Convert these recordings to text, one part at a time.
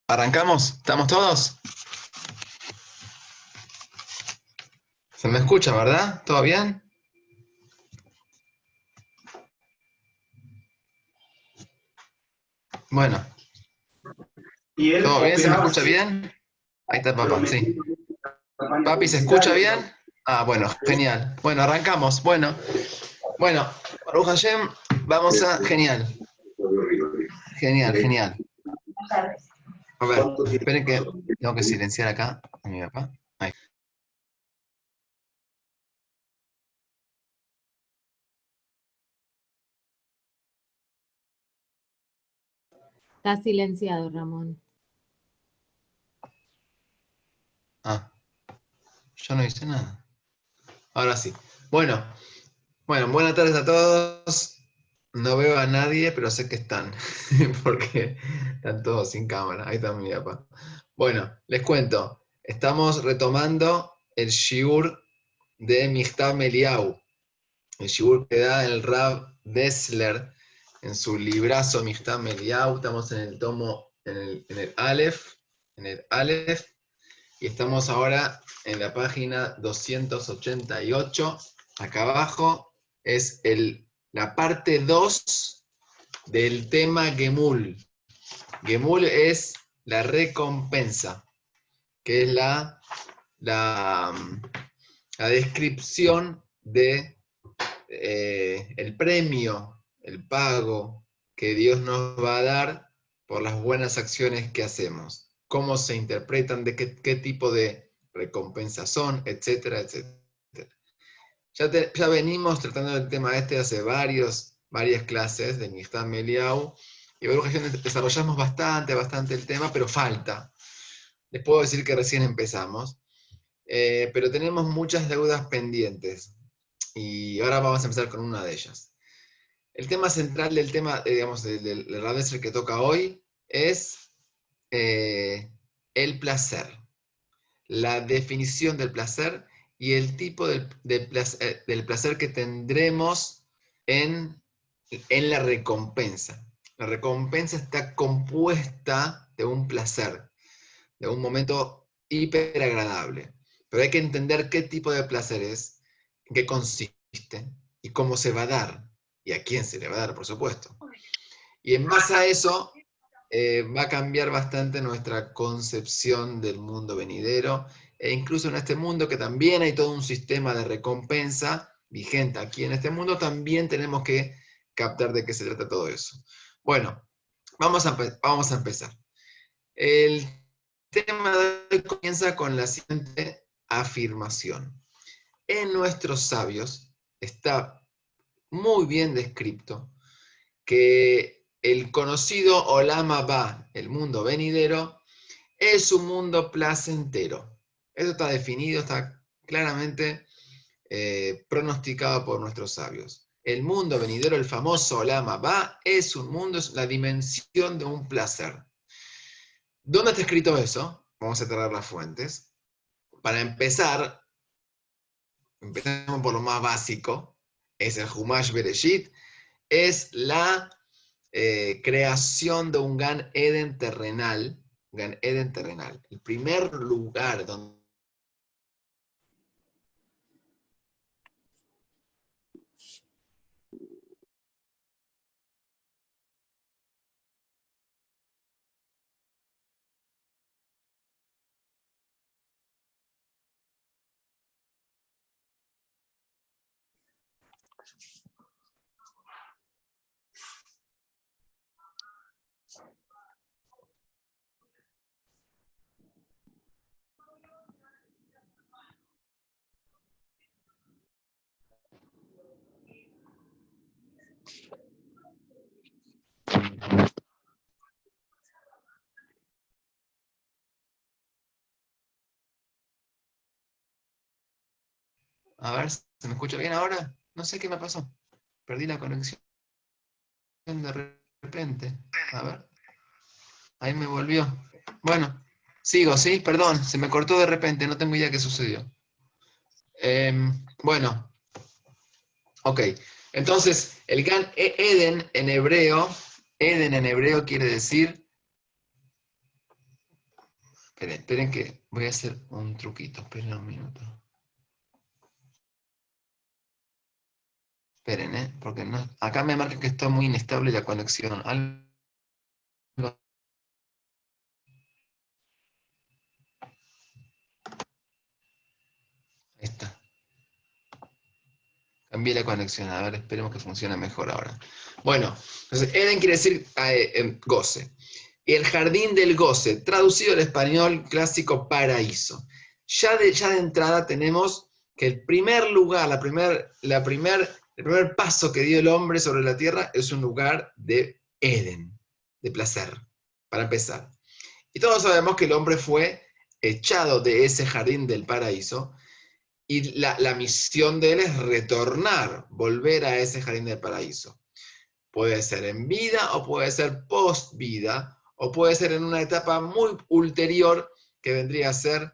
¿Arrancamos? ¿Estamos todos? ¿Se me escucha, verdad? ¿Todo bien? Bueno, Y él ¿todo bien? ¿Se me operaba escucha así, bien? Ahí está pero papá, sí. metiendo campaña Papi, ¿se escucha publicitaria. bien? Ah, bueno, genial. Bueno, arrancamos. Bueno, Baruch Hashem, vamos a... Genial, genial. A ver, ¿Cuánto tiempo? esperen que tengo que silenciar acá a mi papá. Ahí. Está silenciado, Ramón. Ah, yo no hice nada. Ahora sí. Bueno, buenas tardes a todos. No veo a nadie, pero sé que están, porque están todos sin cámara. Ahí está mi papá. Bueno, les cuento. Estamos retomando el shiur de Michtav Eliyahu. El shiur que da el Rav Dessler en su librazo Michtav Eliyahu. Estamos en el tomo, en el Aleph, y estamos ahora en la página 288. Acá abajo es la parte 2 del tema Gemul. Gemul es la recompensa, que es la descripción de el premio, el pago que Dios nos va a dar por las buenas acciones que hacemos. Cómo se interpretan, de qué tipo de recompensas son, etcétera, etcétera. Ya venimos tratando el tema este hace varias clases de Michtav Eliyahu, y Baruch Hashem desarrollamos bastante el tema, pero falta. Les puedo decir que recién empezamos, pero tenemos muchas deudas pendientes, y ahora vamos a empezar con una de ellas. El tema central del tema, digamos, del Rav Dessler que toca hoy es el placer, la definición del placer y el tipo del placer que tendremos en la recompensa. La recompensa está compuesta de un placer, de un momento hiper agradable. Pero hay que entender qué tipo de placer es, en qué consiste y cómo se va a dar, y a quién se le va a dar, por supuesto. Y en base a eso, va a cambiar bastante nuestra concepción del mundo venidero, e incluso en este mundo que también hay todo un sistema de recompensa vigente aquí en este mundo, también tenemos que captar de qué se trata todo eso. Bueno, vamos a empezar. El tema de hoy comienza con la siguiente afirmación. En nuestros sabios está muy bien descrito que el conocido Olam Haba, el mundo venidero, es un mundo placentero. Eso está definido, está claramente pronosticado por nuestros sabios. El mundo venidero, el famoso Olam Haba, es un mundo, es la dimensión de un placer. ¿Dónde está escrito eso? Vamos a traer las fuentes. Para empezar, empezamos por lo más básico, es el Humash Bereshit, es la creación de un Gan Eden terrenal, el primer lugar donde a ver, ¿se me escucha bien ahora? No sé qué me pasó. Perdí la conexión de repente. A ver, ahí me volvió. Bueno, sigo, ¿sí? Perdón, se me cortó de repente, no tengo idea qué sucedió. Bueno, ok. Entonces, el Gan Eden en hebreo quiere decir Esperen que voy a hacer un truquito. Esperen un minuto. Esperen, porque no, acá me marca que está muy inestable la conexión. Ahí está. Cambié la conexión. A ver, esperemos que funcione mejor ahora. Bueno, entonces Eden quiere decir goce. Y el jardín del goce, traducido al español clásico, paraíso. Ya de entrada tenemos que el primer lugar, el primer paso que dio el hombre sobre la tierra es un lugar de Eden, de placer, para empezar. Y todos sabemos que el hombre fue echado de ese jardín del paraíso, y la misión de él es retornar, volver a ese jardín del paraíso. Puede ser en vida o puede ser post vida, o puede ser en una etapa muy ulterior que vendría a ser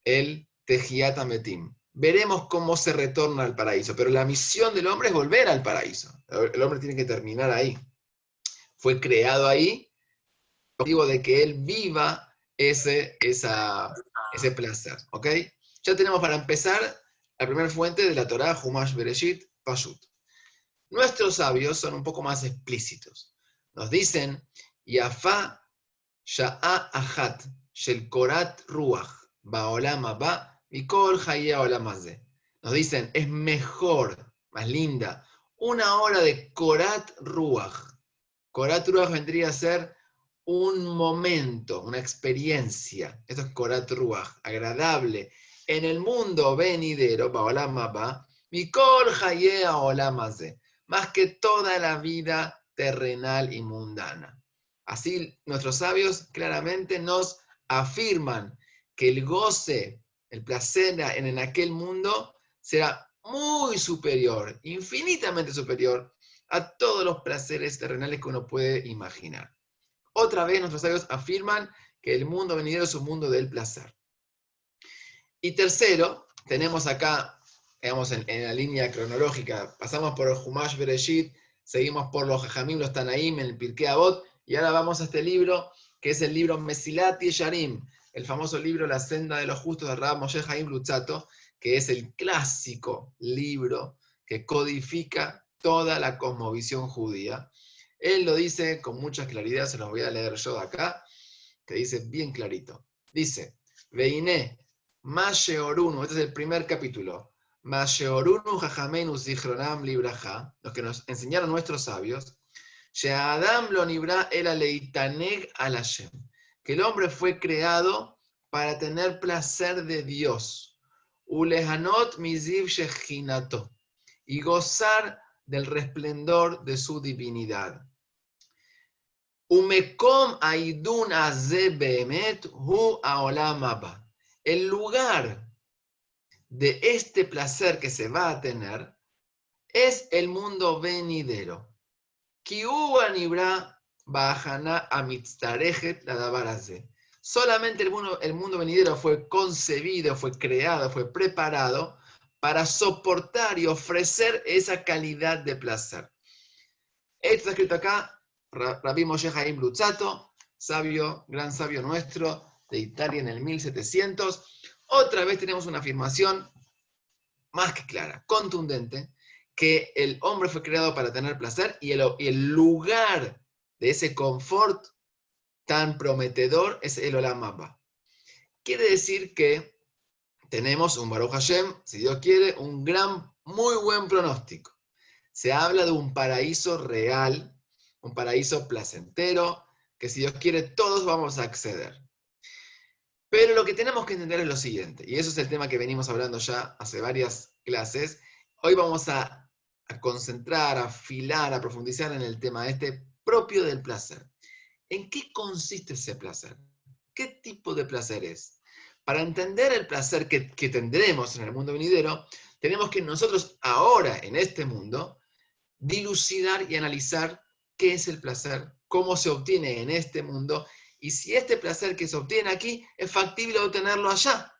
el Tejiat Ametim. Veremos cómo se retorna al paraíso, pero la misión del hombre es volver al paraíso. El hombre tiene que terminar ahí. Fue creado ahí, con el objetivo de que él viva ese placer. ¿Ok? Ya tenemos para empezar la primera fuente de la Torá, Humash Bereshit, Pashut. Nuestros sabios son un poco más explícitos. Nos dicen, Yafá sha'a ahat shel korat ruach ba'olam haba mikol hayeh olam hazeh. Nos dicen, es mejor, más linda, una hora de korat ruach. Korat ruach vendría a ser un momento, una experiencia. Esto es korat ruach, agradable. En el mundo venidero, ba'olam haba, mikol hayeh olam hazeh, más que toda la vida terrenal y mundana. Así nuestros sabios claramente nos afirman que el goce, el placer en aquel mundo será muy superior, infinitamente superior a todos los placeres terrenales que uno puede imaginar. Otra vez nuestros sabios afirman que el mundo venidero es un mundo del placer. Y tercero, tenemos acá, digamos, en la línea cronológica, pasamos por el Humash Bereshit, seguimos por los Jajamim, los Tanaim, en el Pirkei Avot, y ahora vamos a este libro, que es el libro Mesilat Yesharim, el famoso libro La senda de los justos de Rav Moshe Haim Luzzatto, que es el clásico libro que codifica toda la cosmovisión judía. Él lo dice con mucha claridad, se los voy a leer yo de acá, que dice bien clarito. Dice, Veiné, Masheorunu, este es el primer capítulo. Masheorunu Jajamenu Zichronam Libraja, los que nos enseñaron nuestros sabios, Sheadam lo nibra era leitaneg al Hashem, que el hombre fue creado para tener placer de Dios, ulehanot miziv shechinato, y gozar del resplendor de su divinidad. Umekom aidun azeh beemet hu haolam haba. El lugar de este placer que se va a tener es el mundo venidero. Solamente el mundo venidero fue concebido, fue creado, fue preparado para soportar y ofrecer esa calidad de placer. Esto está escrito acá, Rabbi Moshe Haim Luzzatto, sabio, gran sabio nuestro, de Italia en el 1700. Otra vez tenemos una afirmación más que clara, contundente, que el hombre fue creado para tener placer y el lugar de ese confort tan prometedor es el Olam Haba. Quiere decir que tenemos un Baruch Hashem, si Dios quiere, un muy buen pronóstico. Se habla de un paraíso real, un paraíso placentero, que si Dios quiere todos vamos a acceder. Pero lo que tenemos que entender es lo siguiente, y eso es el tema que venimos hablando ya hace varias clases. Hoy vamos a concentrar, a afilar, a profundizar en el tema propio del placer. ¿En qué consiste ese placer? ¿Qué tipo de placer es? Para entender el placer que tendremos en el mundo venidero, tenemos que nosotros ahora, en este mundo, dilucidar y analizar qué es el placer, cómo se obtiene en este mundo, y si este placer que se obtiene aquí es factible obtenerlo allá.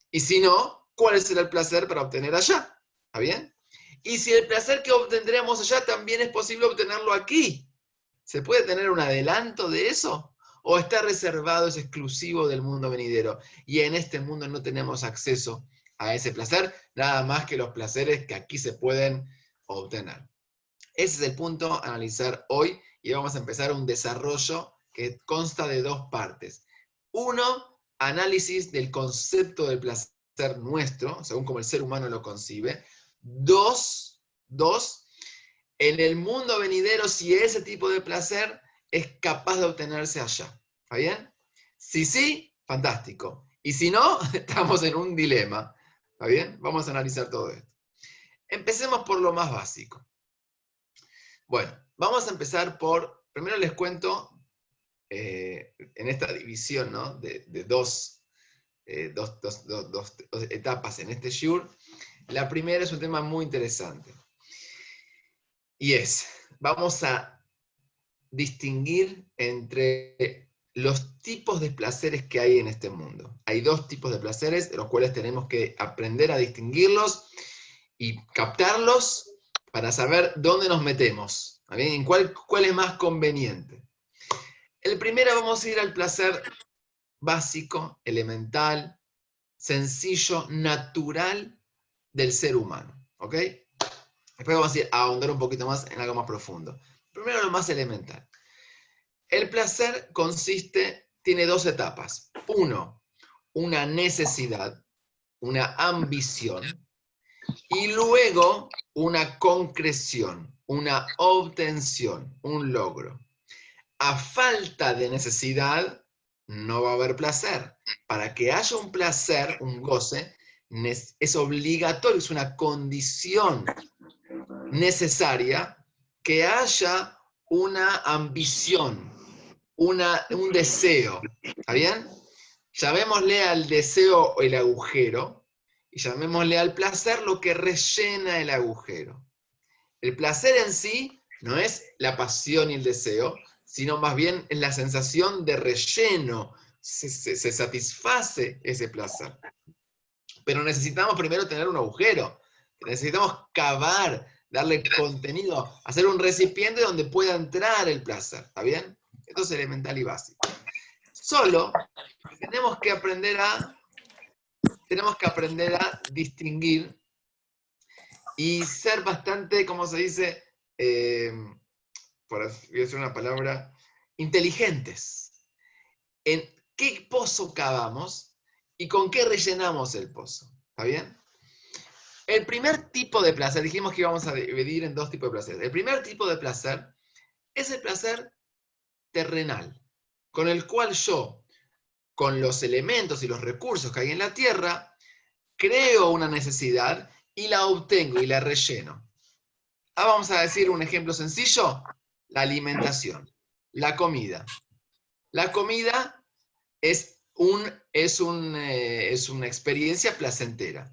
Y si no, ¿cuál será el placer para obtener allá? ¿Está bien? Y si el placer que obtendremos allá también es posible obtenerlo aquí, ¿se puede tener un adelanto de eso? o está reservado, es exclusivo del mundo venidero, y en este mundo no tenemos acceso a ese placer, nada más que los placeres que aquí se pueden obtener. Ese es el punto a analizar hoy, y vamos a empezar un desarrollo que consta de dos partes. Uno, análisis del concepto del placer nuestro, según como el ser humano lo concibe. Dos, en el mundo venidero, si ese tipo de placer es capaz de obtenerse allá. ¿Está bien? Si sí, fantástico. Y si no, estamos en un dilema. ¿Está bien? Vamos a analizar todo esto. Empecemos por lo más básico. Bueno, vamos a empezar por, primero les cuento, en esta división, ¿no? de dos etapas en este shiur. La primera es un tema muy interesante. Y es, vamos a distinguir entre los tipos de placeres que hay en este mundo. Hay dos tipos de placeres, de los cuales tenemos que aprender a distinguirlos y captarlos para saber dónde nos metemos, ¿bien? En cuál es más conveniente. El primero, vamos a ir al placer básico, elemental, sencillo, natural del ser humano, ¿ok? Después vamos a ir a ahondar un poquito más en algo más profundo. Primero, lo más elemental. El placer tiene dos etapas. Uno, una necesidad, una ambición, y luego una concreción, una obtención, un logro. A falta de necesidad, no va a haber placer. Para que haya un placer, un goce, es obligatorio, es una condición necesaria que haya una ambición, un deseo. ¿Está bien? Llamémosle al deseo el agujero, y llamémosle al placer lo que rellena el agujero. El placer en sí no es la pasión y el deseo, sino más bien es la sensación de relleno. Se satisface ese placer. Pero necesitamos primero tener un agujero. Necesitamos cavar, darle contenido, hacer un recipiente donde pueda entrar el placer. ¿Está bien? Esto es elemental y básico. Solo tenemos que aprender a distinguir y ser bastante, ¿cómo se dice? Voy a decir una palabra, inteligentes. En qué pozo cavamos y con qué rellenamos el pozo. ¿Está bien? El primer tipo de placer, dijimos que íbamos a dividir en dos tipos de placer. El primer tipo de placer es el placer terrenal, con el cual yo, con los elementos y los recursos que hay en la tierra, creo una necesidad y la obtengo y la relleno. Ahora vamos a decir un ejemplo sencillo: la alimentación, la comida. La comida es una experiencia placentera.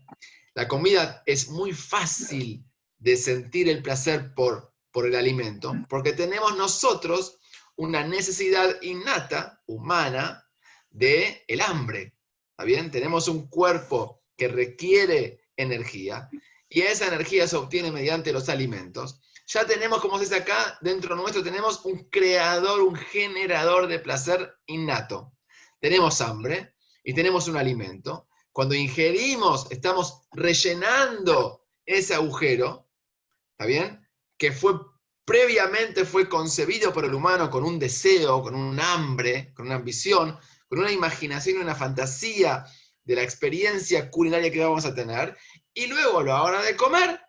La comida es muy fácil de sentir el placer por el alimento, porque tenemos nosotros una necesidad innata, humana, del hambre. ¿Está bien? Tenemos un cuerpo que requiere energía, y esa energía se obtiene mediante los alimentos. Ya tenemos, como se dice acá, dentro nuestro tenemos un creador, un generador de placer innato. Tenemos hambre y tenemos un alimento. Cuando ingerimos, estamos rellenando ese agujero, ¿está bien? Que previamente fue concebido por el humano con un deseo, con un hambre, con una ambición, con una imaginación y una fantasía de la experiencia culinaria que vamos a tener, y luego a la hora de comer,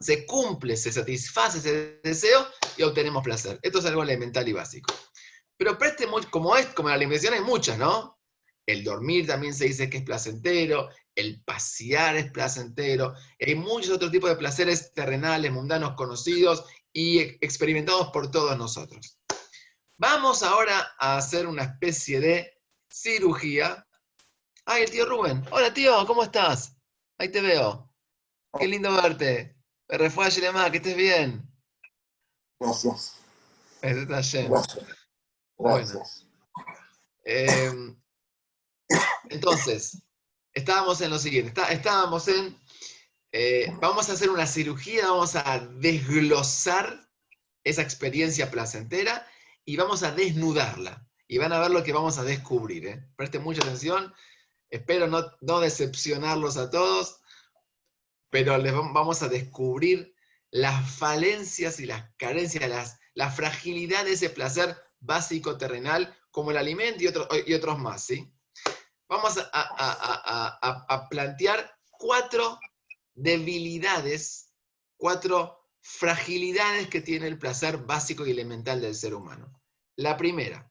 se cumple, se satisface ese deseo y obtenemos placer. Esto es algo elemental y básico. Pero como la alimentación hay muchas, ¿no? El dormir también se dice que es placentero, el pasear es placentero, hay muchos otros tipos de placeres terrenales, mundanos, conocidos y experimentados por todos nosotros. Vamos ahora a hacer una especie de cirugía. ¡Ay, el tío Rubén! Hola, tío, ¿cómo estás? Ahí te veo. Qué lindo verte. Refuá, Yelema, que estés bien. Gracias. Eso está lleno. Gracias. Gracias. Bueno, entonces, estábamos en lo siguiente. Vamos a hacer una cirugía, vamos a desglosar esa experiencia placentera y vamos a desnudarla. y van a ver lo que vamos a descubrir, ¿eh? Presten mucha atención, espero no decepcionarlos a todos, pero vamos a descubrir las falencias y las carencias, la fragilidad de ese placer básico terrenal, como el alimento y otros más, ¿sí? Vamos a plantear 4 debilidades, 4 fragilidades que tiene el placer básico y elemental del ser humano. La primera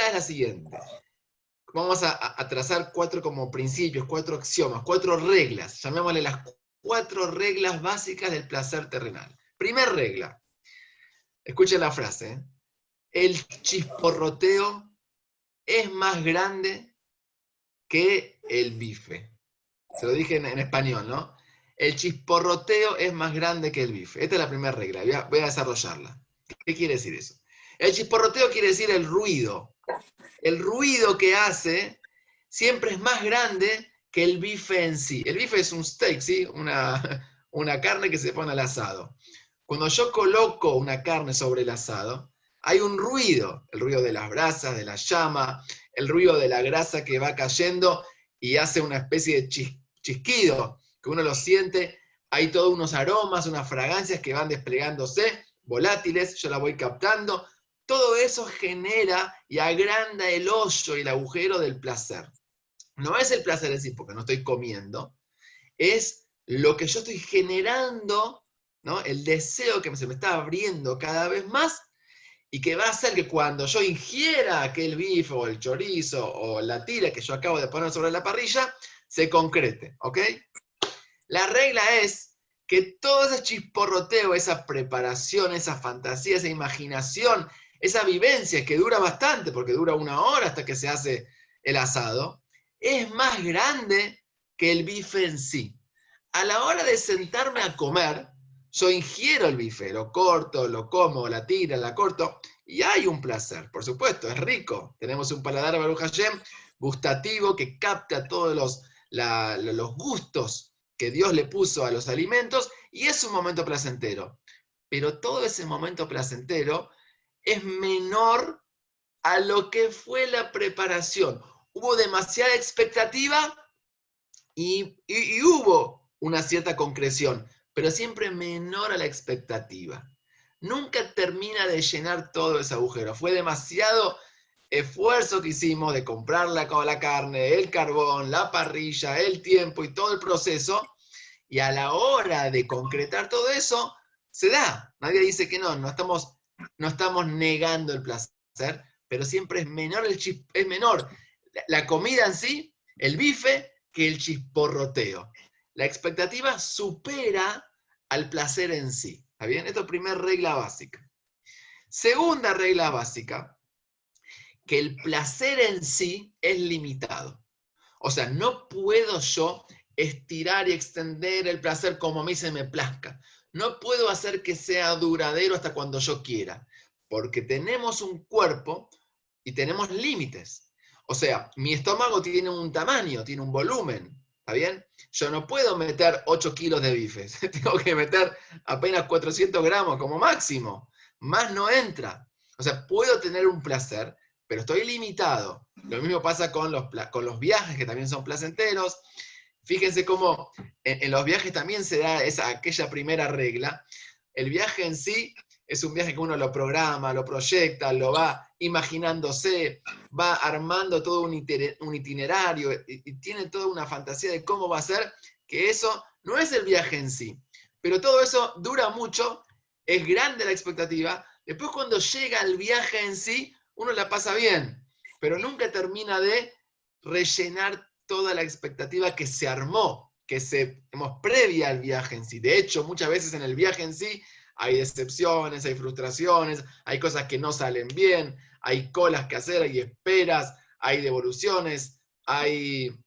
es la siguiente. Vamos a trazar 4 como principios, 4 axiomas, 4 reglas, llamémosle las 4 reglas básicas del placer terrenal. Primer regla, escuchen la frase, ¿eh? El chisporroteo es más grande que el bife. Se lo dije en español, ¿no? El chisporroteo es más grande que el bife. Esta es la primera regla, voy a desarrollarla. ¿Qué quiere decir eso? El chisporroteo quiere decir el ruido. El ruido que hace siempre es más grande que el bife en sí. El bife es un steak, ¿sí? Una carne que se pone al asado. Cuando yo coloco una carne sobre el asado, hay un ruido, el ruido de las brasas, de la llama, el ruido de la grasa que va cayendo y hace una especie de chisquido, que uno lo siente, hay todos unos aromas, unas fragancias que van desplegándose, volátiles, yo la voy captando, todo eso genera y agranda el hoyo y el agujero del placer. No es el placer en sí, porque no estoy comiendo, es lo que yo estoy generando, ¿no? El deseo que se me está abriendo cada vez más y que va a hacer que cuando yo ingiera aquel bife o el chorizo o la tira que yo acabo de poner sobre la parrilla, se concrete, ¿ok? La regla es que todo ese chisporroteo, esa preparación, esa fantasía, esa imaginación, esa vivencia que dura bastante, porque dura 1 hora hasta que se hace el asado, es más grande que el bife en sí. A la hora de sentarme a comer, yo ingiero el bife, lo corto, lo como, la tira, la corto, y hay un placer, por supuesto, es rico. Tenemos un paladar, Baruch Hashem, gustativo, que capta todos los gustos que Dios le puso a los alimentos, y es un momento placentero. Pero todo ese momento placentero es menor a lo que fue la preparación. Hubo demasiada expectativa y hubo una cierta concreción, pero siempre menor a la expectativa. Nunca termina de llenar todo ese agujero. Fue demasiado esfuerzo que hicimos de comprar la carne, el carbón, la parrilla, el tiempo y todo el proceso, y a la hora de concretar todo eso, se da. Nadie dice que no estamos negando el placer, pero siempre es menor es menor la comida en sí, el bife, que el chisporroteo. La expectativa supera al placer en sí. ¿Está bien? Esto es primera regla básica. Segunda regla básica, que el placer en sí es limitado. O sea, no puedo yo estirar y extender el placer como a mí se me plazca. No puedo hacer que sea duradero hasta cuando yo quiera, porque tenemos un cuerpo y tenemos límites. O sea, mi estómago tiene un tamaño, tiene un volumen, ¿está bien? Yo no puedo meter 8 kilos de bifes, tengo que meter apenas 400 gramos como máximo, más no entra. O sea, puedo tener un placer, pero estoy limitado. Lo mismo pasa con los viajes, que también son placenteros. Fíjense cómo en los viajes también se da aquella primera regla. El viaje en sí es un viaje que uno lo programa, lo proyecta, lo va imaginándose, va armando todo un itinerario y tiene toda una fantasía de cómo va a ser, que eso no es el viaje en sí. Pero todo eso dura mucho, es grande la expectativa. Después cuando llega el viaje en sí, uno la pasa bien, pero nunca termina de rellenar toda la expectativa que se armó, previa al viaje en sí. De hecho, muchas veces en el viaje en sí hay decepciones, hay frustraciones, hay cosas que no salen bien, hay colas que hacer, hay esperas, hay devoluciones, hay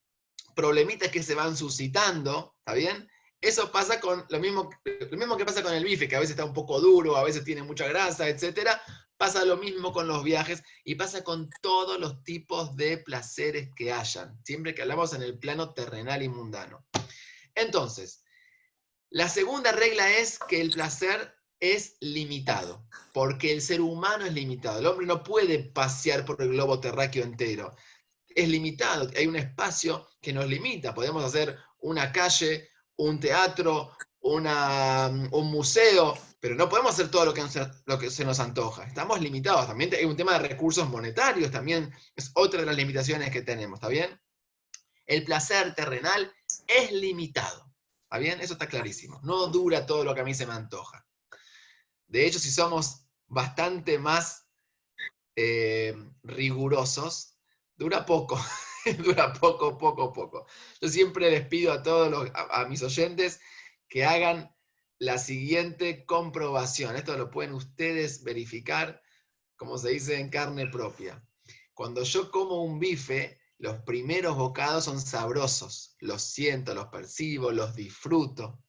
problemitas que se van suscitando, ¿está bien? Eso pasa con lo mismo que pasa con el bife, que a veces está un poco duro, a veces tiene mucha grasa, etc. Pasa lo mismo con los viajes y pasa con todos los tipos de placeres que hayan, siempre que hablamos en el plano terrenal y mundano. Entonces, la segunda regla es que el placer es limitado, porque el ser humano es limitado. El hombre no puede pasear por el globo terráqueo entero. Es limitado, hay un espacio que nos limita. Podemos hacer una calle, un teatro, un museo, pero no podemos hacer todo lo que se nos antoja. Estamos limitados. También hay un tema de recursos monetarios, también es otra de las limitaciones que tenemos, ¿está bien? El placer terrenal es limitado, ¿está bien? Eso está clarísimo. No dura todo lo que a mí se me antoja. De hecho, si somos bastante más rigurosos, dura poco. Dura poco. Yo siempre les pido a todos a mis oyentes que hagan la siguiente comprobación. Esto lo pueden ustedes verificar, como se dice, en carne propia. Cuando yo como un bife, los primeros bocados son sabrosos. Los siento, los percibo, los disfruto.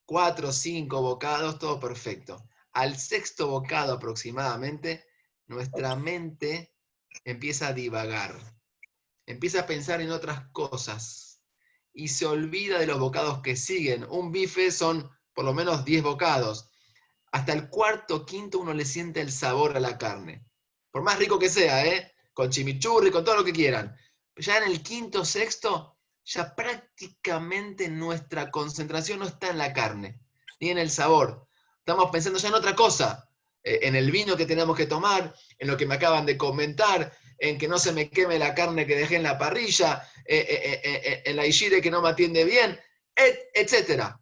4 o 5 bocados, todo perfecto. Al sexto bocado aproximadamente, nuestra mente empieza a divagar. Empieza a pensar en otras cosas y se olvida de los bocados que siguen. Un bife son por lo menos 10 bocados. Hasta el cuarto, quinto, uno le siente el sabor a la carne. Por más rico que sea, con chimichurri, con todo lo que quieran. Ya en el quinto, sexto, ya prácticamente nuestra concentración no está en la carne, ni en el sabor. Estamos pensando ya en otra cosa, en el vino que tenemos que tomar, en lo que me acaban de comentar, en que no se me queme la carne que dejé en la parrilla, en la ishire que no me atiende bien, etc.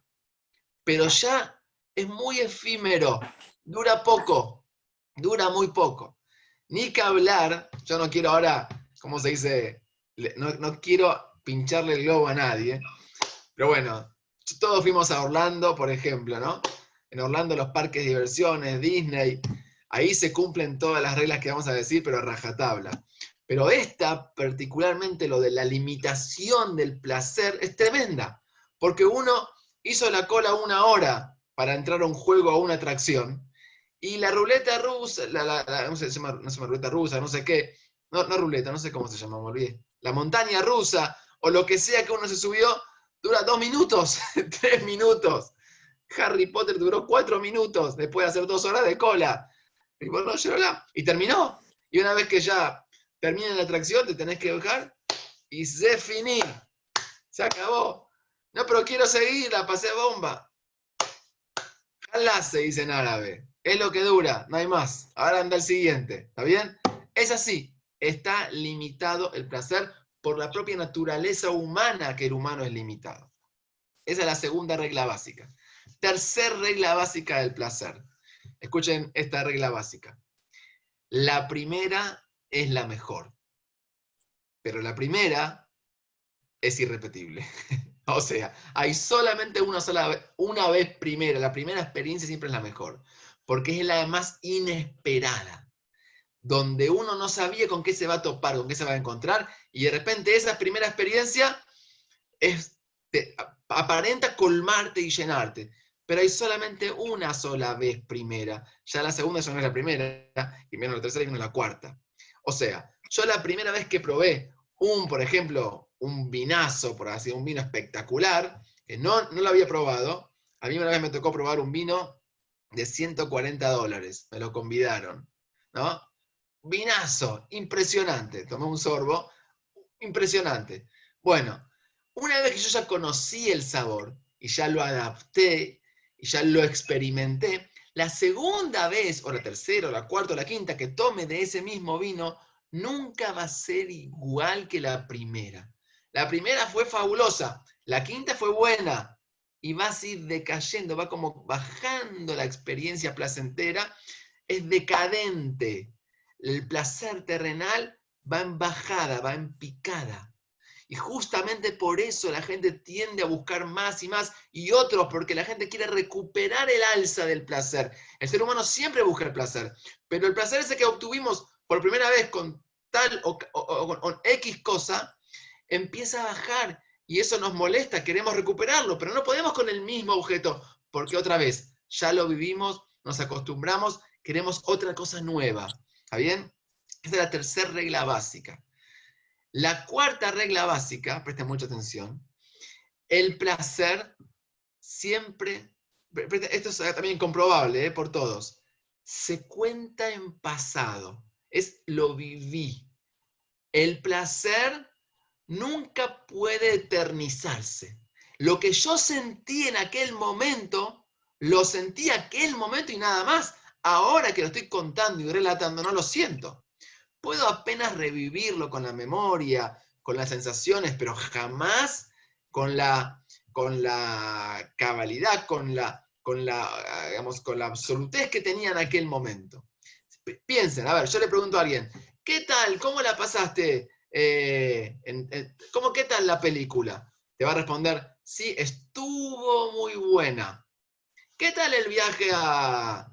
Pero ya es muy efímero, dura poco, dura muy poco. Ni que hablar, yo no quiero ahora, ¿cómo se dice? No quiero pincharle el globo a nadie, pero bueno, todos fuimos a Orlando, por ejemplo, ¿no? En Orlando los parques de diversiones, Disney, ahí se cumplen todas las reglas que vamos a decir, pero a rajatabla. Pero esta, particularmente lo de la limitación del placer, es tremenda, porque uno hizo la cola 1 hora para entrar a un juego o a una atracción, y la ruleta rusa, no sé, se llama ruleta rusa, no sé qué, no ruleta, no sé cómo se llama, me olvidé. La montaña rusa, o lo que sea que uno se subió, dura 2 minutos, 3 minutos. Harry Potter duró 4 minutos después de hacer 2 horas de cola. Y bueno, y terminó. Y una vez que ya termina la atracción, te tenés que bajar y se finí. Se acabó. No, pero quiero seguir, la pasé bomba. Jalá se dice en árabe. Es lo que dura, no hay más. Ahora anda el siguiente. ¿Está bien? Es así. Está limitado el placer por la propia naturaleza humana, que el humano es limitado. Esa es la segunda regla básica. Tercer regla básica del placer. Escuchen esta regla básica. La primera es la mejor. Pero la primera es irrepetible. O sea, hay solamente una vez primera. La primera experiencia siempre es la mejor. Porque es la más inesperada. Donde uno no sabía con qué se va a topar, con qué se va a encontrar. Y de repente esa primera experiencia aparenta colmarte y llenarte. Pero hay solamente una sola vez primera. Ya la segunda ya no es la primera, y menos la tercera y menos la cuarta. O sea, yo la primera vez que probé por ejemplo, un vinazo, por así, un vino espectacular, que no lo había probado, a mí una vez me tocó probar un vino de $140, me lo convidaron, ¿no? Vinazo, impresionante, tomé un sorbo, impresionante. Bueno, una vez que yo ya conocí el sabor, y ya lo adapté, y ya lo experimenté, la segunda vez, o la tercera, o la cuarta, o la quinta que tome de ese mismo vino, nunca va a ser igual que la primera. La primera fue fabulosa, la quinta fue buena, y va a ir decayendo, va como bajando la experiencia placentera, es decadente. El placer terrenal va en bajada, va en picada. Y justamente por eso la gente tiende a buscar más y más, y otros porque la gente quiere recuperar el alza del placer. El ser humano siempre busca el placer, pero el placer ese que obtuvimos por primera vez con tal o con X cosa, empieza a bajar, y eso nos molesta, queremos recuperarlo, pero no podemos con el mismo objeto, porque otra vez, ya lo vivimos, nos acostumbramos, queremos otra cosa nueva. ¿Está bien? Esa es la tercera regla básica. La cuarta regla básica, presten mucha atención, el placer siempre esto es también comprobable por todos, se cuenta en pasado, es lo viví. El placer nunca puede eternizarse. Lo que yo sentí en aquel momento, lo sentí aquel momento y nada más. Ahora que lo estoy contando y relatando, no lo siento. Puedo apenas revivirlo con la memoria, con las sensaciones, pero jamás con la cabalidad, con la absolutez que tenía en aquel momento. Piensen, a ver, yo le pregunto a alguien, ¿qué tal? ¿Cómo la pasaste? ¿Qué tal la película? Te va a responder, sí, estuvo muy buena. ¿Qué tal el viaje a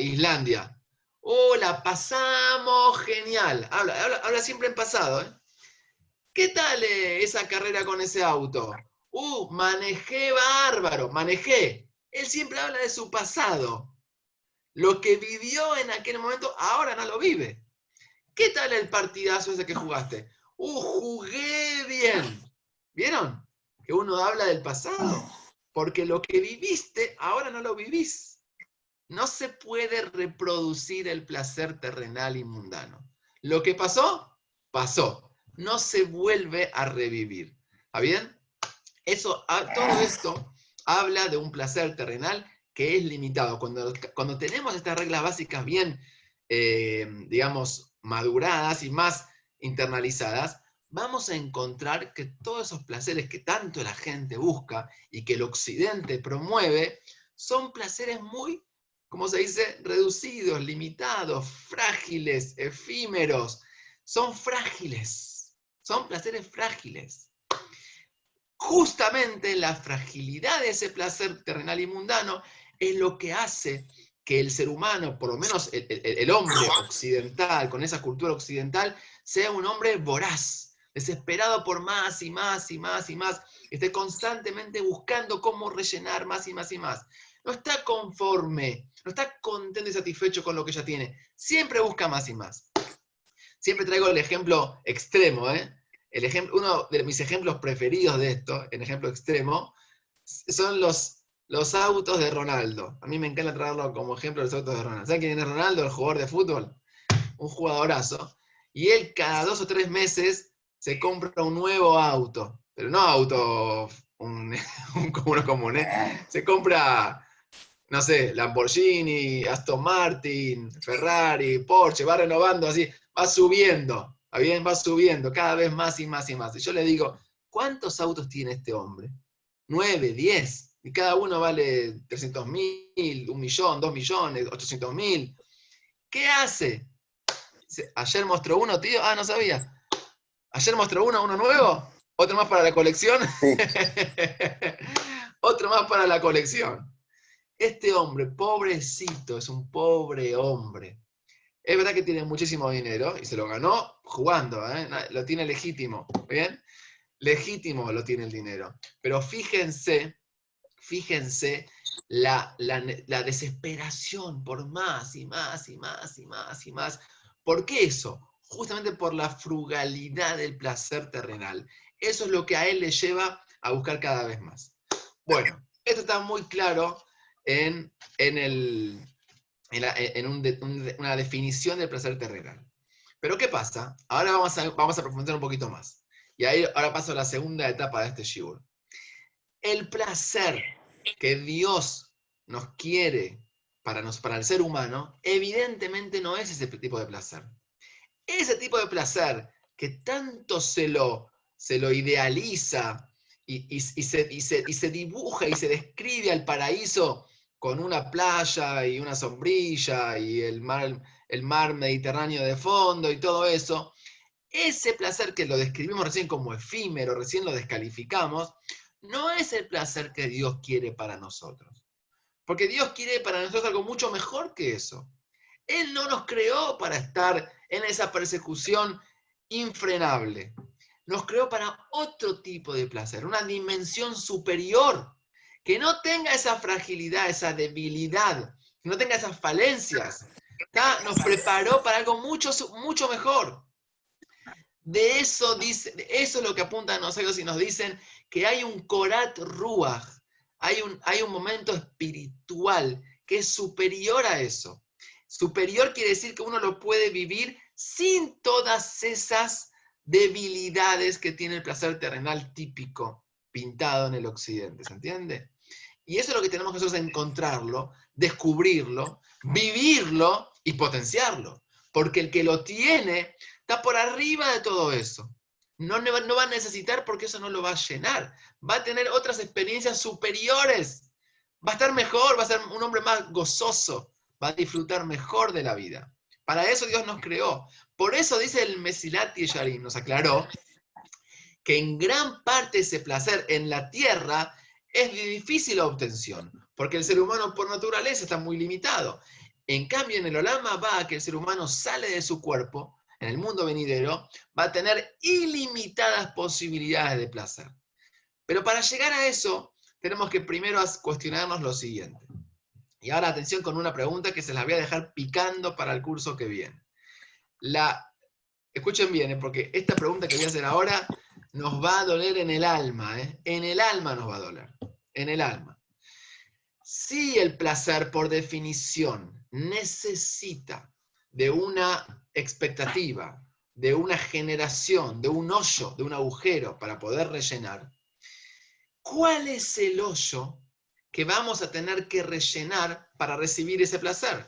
Islandia? Oh, la pasamos genial. Habla siempre en pasado, ¿eh? ¿Qué tal esa carrera con ese auto? Manejé bárbaro, manejé. Él siempre habla de su pasado. Lo que vivió en aquel momento, ahora no lo vive. ¿Qué tal el partidazo ese que jugaste? Jugué bien. ¿Vieron? Que uno habla del pasado. Porque lo que viviste, ahora no lo vivís. No se puede reproducir el placer terrenal y mundano. Lo que pasó, pasó. No se vuelve a revivir. ¿Está bien? Todo esto habla de un placer terrenal que es limitado. Cuando tenemos estas reglas básicas bien, digamos, maduradas y más internalizadas, vamos a encontrar que todos esos placeres que tanto la gente busca y que el occidente promueve, son placeres muy, como se dice, reducidos, limitados, frágiles, efímeros. Son frágiles, son placeres frágiles. Justamente la fragilidad de ese placer terrenal y mundano es lo que hace que el ser humano, por lo menos el hombre occidental, con esa cultura occidental, sea un hombre voraz, desesperado por más y más y más y más, esté constantemente buscando cómo rellenar más y más y más. No está conforme, no está contento y satisfecho con lo que ya tiene, siempre busca más y más. Siempre traigo el ejemplo extremo, uno de mis ejemplos preferidos de esto, en ejemplo extremo, son los autos de Ronaldo. A mí me encanta traerlo como ejemplo los autos de Ronaldo. ¿Saben quién es Ronaldo? El jugador de fútbol. Un jugadorazo. Y él cada 2 o 3 meses se compra un nuevo auto. Pero no auto un común, Se compra, no sé, Lamborghini, Aston Martin, Ferrari, Porsche, va renovando así, va subiendo. ¿Está bien? Va subiendo cada vez más y más y más. Y yo le digo, ¿cuántos autos tiene este hombre? 9, 10. Y cada uno vale 300.000, 1 millón, 2 millones, 800.000. ¿Qué hace? Ayer mostró uno, tío. No sabía. Ayer mostró uno nuevo. Otro más para la colección. Sí. Otro más para la colección. Este hombre, pobrecito, es un pobre hombre. Es verdad que tiene muchísimo dinero y se lo ganó jugando, lo tiene legítimo, ¿bien? Legítimo lo tiene el dinero. Pero fíjense la desesperación por más y más y más y más y más. ¿Por qué eso? Justamente por la frugalidad del placer terrenal. Eso es lo que a él le lleva a buscar cada vez más. Bueno, esto está muy claro en una definición del placer terrenal. Pero ¿qué pasa? Ahora vamos a profundizar un poquito más. Y ahora paso a la segunda etapa de este shiur. El placer que Dios nos quiere para el ser humano, evidentemente no es ese tipo de placer. Ese tipo de placer que tanto se lo idealiza y se dibuja y se describe al paraíso con una playa y una sombrilla y el mar Mediterráneo de fondo y todo eso, ese placer que lo describimos recién como efímero, recién lo descalificamos, no es el placer que Dios quiere para nosotros. Porque Dios quiere para nosotros algo mucho mejor que eso. Él no nos creó para estar en esa persecución infrenable. Nos creó para otro tipo de placer, una dimensión superior, que no tenga esa fragilidad, esa debilidad, que no tenga esas falencias. Nos preparó para algo mucho, mucho mejor. De eso es lo que apuntan nosotros y nos dicen que hay un Korat Ruach, hay un momento espiritual que es superior a eso. Superior quiere decir que uno lo puede vivir sin todas esas debilidades que tiene el placer terrenal típico pintado en el occidente, ¿se entiende? Y eso es lo que tenemos que nosotros encontrarlo, descubrirlo, vivirlo y potenciarlo. Porque el que lo tiene está por arriba de todo eso. No va a necesitar porque eso no lo va a llenar. Va a tener otras experiencias superiores. Va a estar mejor, va a ser un hombre más gozoso. Va a disfrutar mejor de la vida. Para eso Dios nos creó. Por eso dice el Mesilat Yesharim, nos aclaró, que en gran parte ese placer en la tierra es de difícil obtención, porque el ser humano por naturaleza está muy limitado. En cambio, en el Olam Haba, que el ser humano sale de su cuerpo, en el mundo venidero, va a tener ilimitadas posibilidades de placer. Pero para llegar a eso, tenemos que primero cuestionarnos lo siguiente. Y ahora atención con una pregunta que se las voy a dejar picando para el curso que viene. Escuchen bien, porque esta pregunta que voy a hacer ahora nos va a doler en el alma, en el alma nos va a doler, en el alma. Si el placer, por definición, necesita de una expectativa, de una generación, de un hoyo, de un agujero para poder rellenar, ¿cuál es el hoyo que vamos a tener que rellenar para recibir ese placer?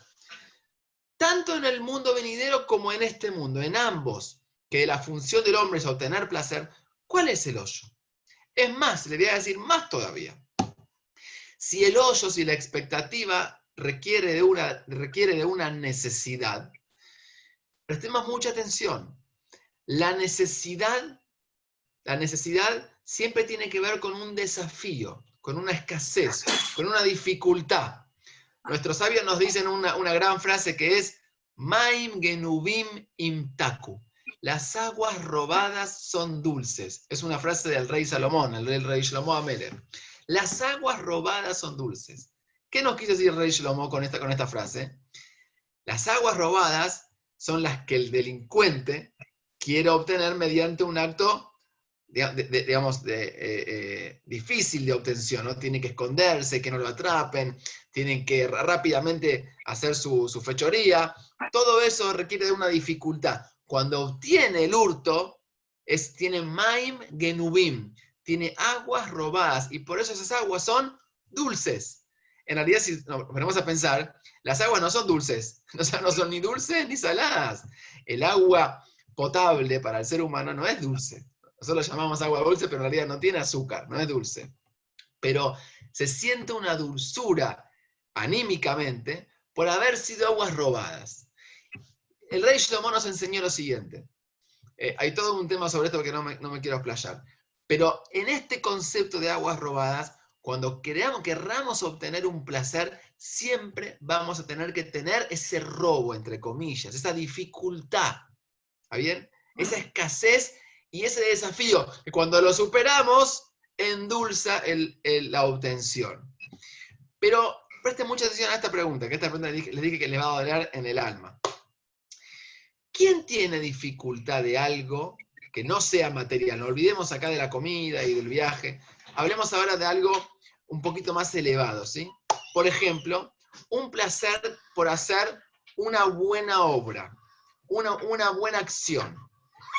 Tanto en el mundo venidero como en este mundo, en ambos, que la función del hombre es obtener placer, ¿cuál es el hoyo? Es más, le voy a decir más todavía. Si el hoyo, si la expectativa requiere de una necesidad, prestemos mucha atención. La necesidad siempre tiene que ver con un desafío, con una escasez, con una dificultad. Nuestros sabios nos dicen una gran frase que es Maim genubim imtaku. Las aguas robadas son dulces. Es una frase del rey Salomón, el rey Shlomo Amelech. Las aguas robadas son dulces. ¿Qué nos quiso decir el rey Shlomo con esta frase? Las aguas robadas son las que el delincuente quiere obtener mediante un acto difícil de obtención, ¿no? Tiene que esconderse, que no lo atrapen, tienen que rápidamente hacer su fechoría. Todo eso requiere de una dificultad. Cuando obtiene el hurto, tiene maim genubim, tiene aguas robadas, y por eso esas aguas son dulces. En realidad, si nos ponemos a pensar, las aguas no son dulces, o sea, no son ni dulces ni saladas. El agua potable para el ser humano no es dulce. Nosotros lo llamamos agua dulce, pero en realidad no tiene azúcar, no es dulce. Pero se siente una dulzura anímicamente por haber sido aguas robadas. El rey Shlomo nos enseñó lo siguiente. Hay todo un tema sobre esto que no me quiero explayar. Pero en este concepto de aguas robadas, cuando querramos obtener un placer, siempre vamos a tener que tener ese robo, entre comillas, esa dificultad. ¿Está bien? Esa escasez y ese desafío, que cuando lo superamos, endulza la obtención. Pero presten mucha atención a esta pregunta, que esta pregunta les dije que les va a doler en el alma. ¿Quién tiene dificultad de algo que no sea material? No olvidemos acá de la comida y del viaje. Hablemos ahora de algo un poquito más elevado, ¿sí? Por ejemplo, un placer por hacer una buena obra, una buena acción.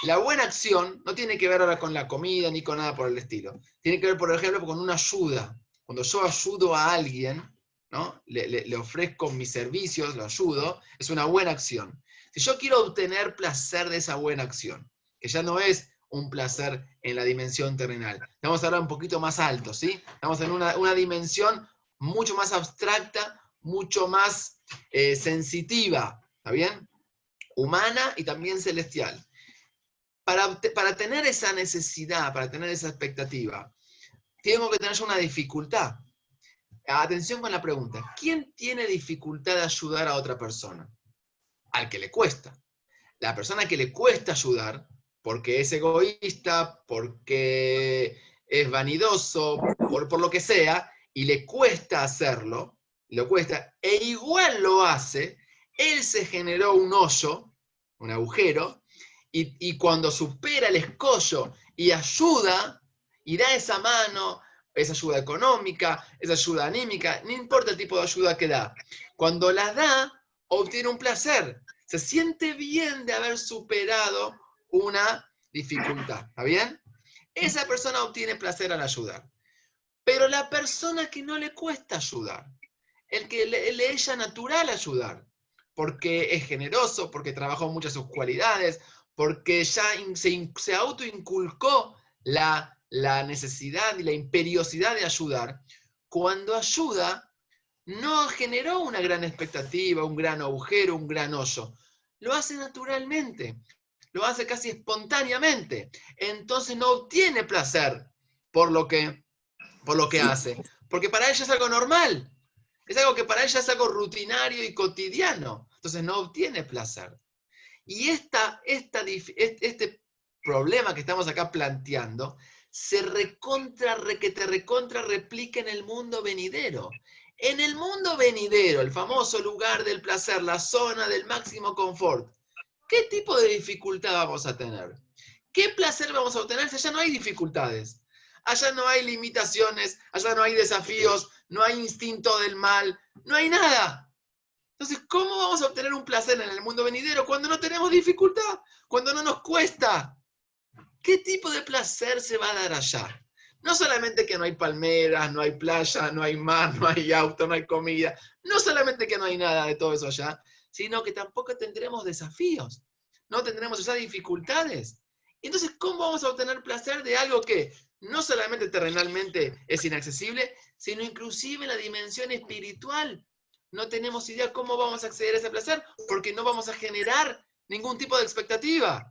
La buena acción no tiene que ver ahora con la comida ni con nada por el estilo. Tiene que ver, por ejemplo, con una ayuda. Cuando yo ayudo a alguien, ¿no? Le ofrezco mis servicios, lo ayudo, es una buena acción. Si yo quiero obtener placer de esa buena acción, que ya no es un placer en la dimensión terrenal, estamos ahora un poquito más alto, ¿sí? Estamos en una dimensión mucho más abstracta, mucho más sensitiva, ¿está bien? Humana y también celestial. Para tener esa necesidad, para tener esa expectativa, tengo que tener una dificultad. Atención con la pregunta. ¿Quién tiene dificultad de ayudar a otra persona? Al que le cuesta. La persona que le cuesta ayudar, porque es egoísta, porque es vanidoso, por lo que sea, y le cuesta hacerlo, e igual lo hace, él se generó un hoyo, un agujero, y cuando supera el escollo y ayuda, y da esa mano es ayuda económica, es ayuda anímica, no importa el tipo de ayuda que da. Cuando la da, obtiene un placer. Se siente bien de haber superado una dificultad. ¿Está bien? Esa persona obtiene placer al ayudar. Pero la persona que no le cuesta ayudar, el que le es ya natural ayudar, porque es generoso, porque trabajó muchas sus cualidades, porque ya se autoinculcó la necesidad y la imperiosidad de ayudar, cuando ayuda, no generó una gran expectativa, un gran agujero, un gran hoyo. Lo hace naturalmente, lo hace casi espontáneamente. Entonces no obtiene placer por lo que hace, porque para ella es algo normal. Es algo que para ella es algo rutinario y cotidiano. Entonces no obtiene placer. Y este problema que estamos acá planteando se recontra replica en el mundo venidero. En el mundo venidero, el famoso lugar del placer, la zona del máximo confort, ¿qué tipo de dificultad vamos a tener? ¿Qué placer vamos a obtener si allá no hay dificultades? Allá no hay limitaciones, allá no hay desafíos, no hay instinto del mal, no hay nada. Entonces, ¿cómo vamos a obtener un placer en el mundo venidero cuando no tenemos dificultad? Cuando no nos cuesta. ¿Qué tipo de placer se va a dar allá? No solamente que no hay palmeras, no hay playa, no hay mar, no hay auto, no hay comida. No solamente que no hay nada de todo eso allá, sino que tampoco tendremos desafíos. No tendremos esas dificultades. Entonces, ¿cómo vamos a obtener placer de algo que no solamente terrenalmente es inaccesible, sino inclusive en la dimensión espiritual? No tenemos idea cómo vamos a acceder a ese placer, porque no vamos a generar ningún tipo de expectativa.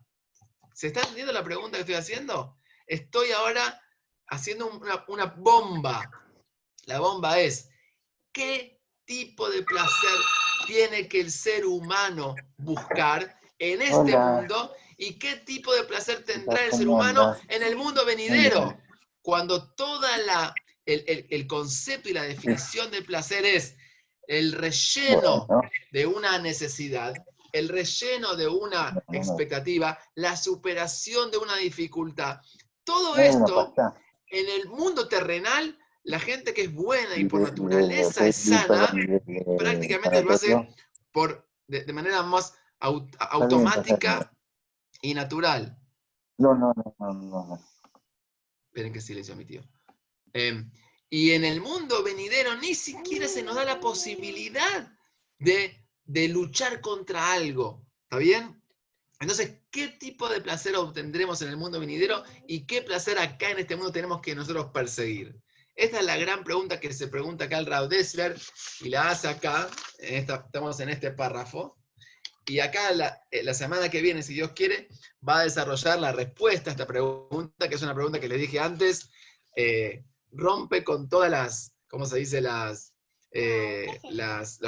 ¿Se está entendiendo la pregunta que estoy haciendo? Estoy ahora haciendo una bomba. La bomba es, ¿qué tipo de placer tiene que el ser humano buscar en este mundo? ¿Y qué tipo de placer tendrá el ser humano en el mundo venidero? Cuando el concepto y la definición del placer es el relleno de una necesidad, el relleno de una expectativa, la superación de una dificultad. Todo esto, en el mundo terrenal, la gente que es buena y por naturaleza es sana, prácticamente lo hace de manera más automática y natural. No. Esperen que silencio, mi tío. Y en el mundo venidero ni siquiera se nos da la posibilidad de luchar contra algo. ¿Está bien? Entonces, ¿qué tipo de placer obtendremos en el mundo venidero y qué placer acá en este mundo tenemos que nosotros perseguir? Esta es la gran pregunta que se pregunta acá el Rav Dessler y la hace acá, estamos en este párrafo. Y acá la semana que viene, si Dios quiere, va a desarrollar la respuesta a esta pregunta, que es una pregunta que les dije antes, rompe con todas las, ¿cómo se dice? Los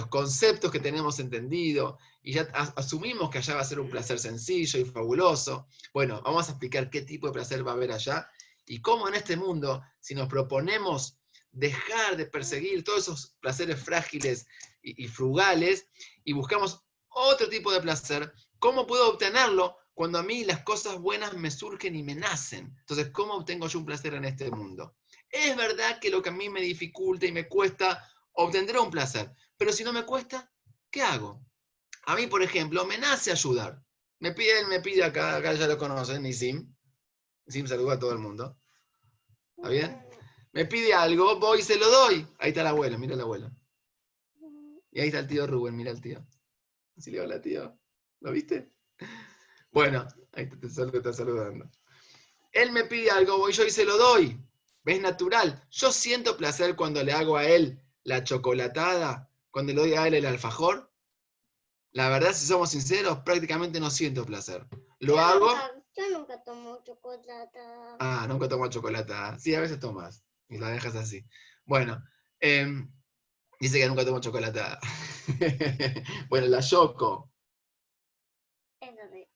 conceptos que tenemos entendido, y ya asumimos que allá va a ser un placer sencillo y fabuloso. Bueno, vamos a explicar qué tipo de placer va a haber allá, y cómo en este mundo, si nos proponemos dejar de perseguir todos esos placeres frágiles y frugales, y buscamos otro tipo de placer, ¿cómo puedo obtenerlo cuando a mí las cosas buenas me surgen y me nacen? Entonces, ¿cómo obtengo yo un placer en este mundo? Es verdad que lo que a mí me dificulta y me cuesta, obtendré un placer. Pero si no me cuesta, ¿qué hago? A mí, por ejemplo, me nace ayudar. Me pide acá ya lo conocen, Nisim. Nisim saluda a todo el mundo. ¿Está bien? Me pide algo, voy y se lo doy. Ahí está el abuelo, mira el abuelo. Y ahí está el tío Rubén, mira el tío. Así le hola, tío. ¿Lo viste? Bueno, ahí te está saludando. Él me pide algo, voy yo y se lo doy. ¿Ves? Natural. Yo siento placer cuando le hago a él la chocolatada, cuando le doy a él el alfajor. La verdad, si somos sinceros, prácticamente no siento placer. Lo hago. Yo nunca tomo chocolatada. Ah, nunca tomo chocolatada. Sí, a veces tomas. Y la dejas así. Bueno, dice que nunca tomo chocolatada. Bueno, la Choco.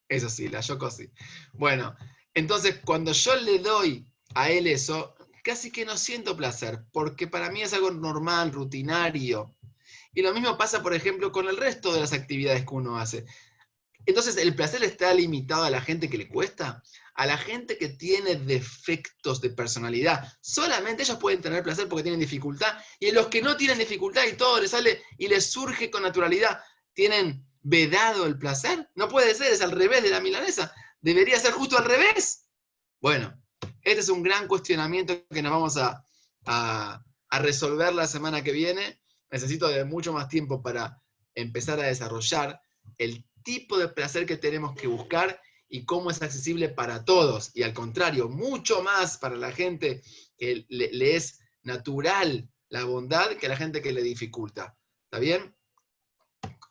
Eso sí, la Choco sí. Bueno, entonces cuando yo le doy a él eso, casi que no siento placer, porque para mí es algo normal, rutinario. Y lo mismo pasa, por ejemplo, con el resto de las actividades que uno hace. Entonces, ¿el placer está limitado a la gente que le cuesta? A la gente que tiene defectos de personalidad. Solamente ellos pueden tener placer porque tienen dificultad. Y los que no tienen dificultad y todo les sale y les surge con naturalidad, ¿tienen vedado el placer? No puede ser, es al revés de la milanesa. Debería ser justo al revés. Bueno, este es un gran cuestionamiento que nos vamos a resolver la semana que viene. Necesito de mucho más tiempo para empezar a desarrollar el tipo de placer que tenemos que buscar y cómo es accesible para todos. Y al contrario, mucho más para la gente que le es natural la bondad que a la gente que le dificulta. ¿Está bien?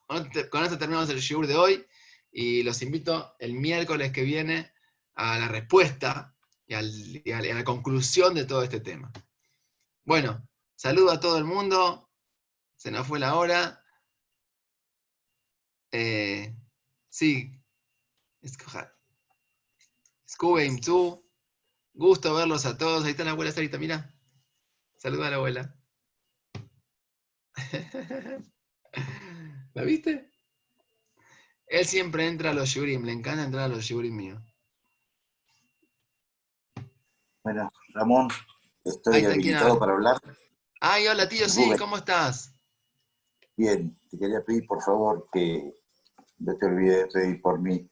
Con esto terminamos el shiur de hoy y los invito el miércoles que viene a la respuesta y a la conclusión de todo este tema. Bueno, saludo a todo el mundo. Se nos fue la hora. Sí, Scube tú. Gusto verlos a todos. Ahí está la abuela Sarita, mira. Saluda a la abuela. ¿La viste? Él siempre entra a los shurim, le encanta entrar a los shurim míos. Bueno, Ramón, Ahí estoy está, ¿quién habilitado habla? para hablar. Ay, hola tío, sí, Rubén. ¿cómo estás? Bien, te quería pedir por favor que no te olvides de pedir por mí.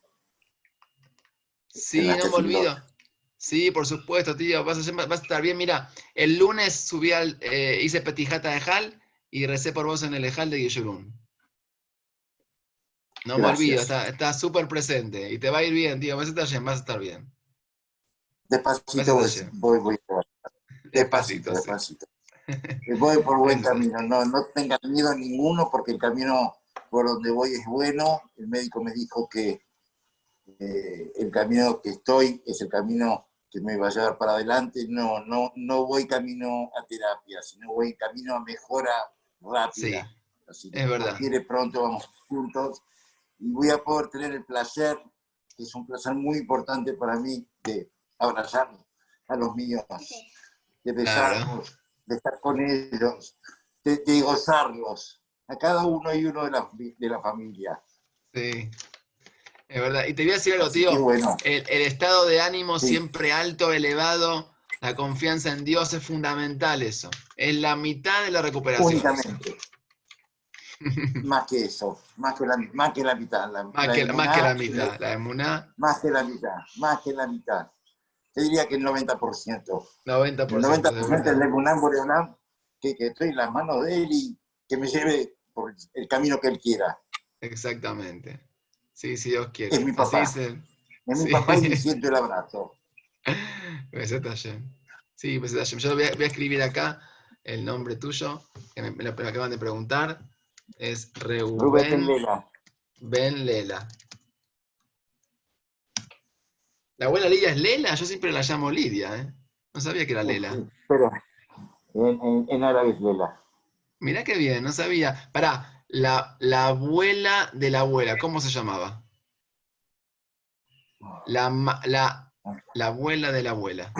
Sí, en la no me olvido. Tefilot. Sí, por supuesto, tío. Vas a estar bien. Mira, el lunes subí hice petijata de Hal y recé por vos en el Ejal de Yeshurun. No me olvido, Gracias. está súper presente. Y te va a ir bien, tío. Vas a estar bien. Despacito Vas a estar bien. voy. Despacito, Despacito. Voy por buen Eso. camino. No tengas miedo ninguno porque el camino por donde voy es bueno. El médico me dijo que el camino que estoy es el camino que me va a llevar para adelante. No voy camino a terapia, sino voy camino a mejora rápida. Sí, Así que es si Dios verdad. quiere pronto vamos juntos y voy a poder tener el placer, que es un placer muy importante para mí, de abrazar a los míos, de besarlos, Claro. de estar con ellos, de gozarlos, a cada uno y uno de la familia. Sí, es verdad. Y te voy a decir algo, Así que tío. bueno, El estado de ánimo sí, siempre alto, elevado, la confianza en Dios es fundamental eso. Es la mitad de la recuperación eso. únicamente, más que eso, más que la mitad, Más que la mitad. La emuná, más que la mitad. Te diría que el 90%. El 90%, de 90% es verdad. de Emunam Boreolam, que estoy en las manos de él y que me lleve por el camino que él quiera. Exactamente. Sí, si Dios Es quiere. mi Así papá. dice. Es mi Sí. papá y siento el abrazo. Besat Hashem. Sí, Besat Hashem. Yo voy a escribir acá el nombre tuyo, que me lo acaban de preguntar. Es Rubén Reuben Lela. Ben Lela. La abuela Lidia es Lela, yo siempre la llamo Lidia, ¿eh? No sabía que era Lela. Pero en árabe es Lela. Mirá qué bien, no sabía. Pará, la abuela de la abuela, ¿cómo se llamaba? La abuela de la abuela.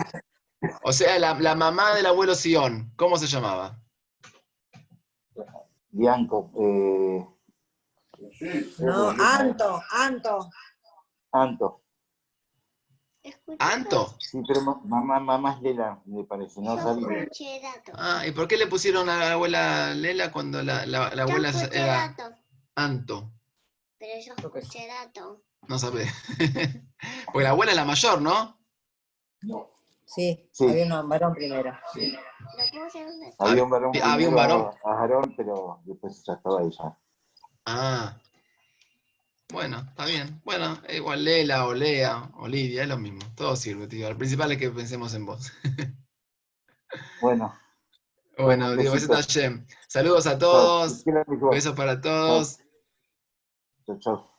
O sea, la mamá del abuelo Sion, ¿cómo se llamaba? Bianco. No, Anto. Anto. ¿Anto? Sí, pero mamá es Lela, me parece. No sabía. Escuché datos. Ah, ¿y por qué le pusieron a la abuela Lela cuando la abuela Yo escuché era datos, Anto? pero yo escuché datos. No sabe. Porque la abuela es la mayor, ¿no? Sí, Sí. había un varón primero. ¿Lo puedo hacer un dato? Había un varón Había un primero, varón. a Aarón, pero después ya estaba ella. Ah, bueno, está bien. Bueno, igual Lela o Lea o Lidia, es lo mismo. Todo sirve, tío. Lo principal es que pensemos en vos. Bueno, Bueno, un Dios, besito. Hashem. Saludos a Chao. todos. Quiero mi suerte. Besos para todos. Chao.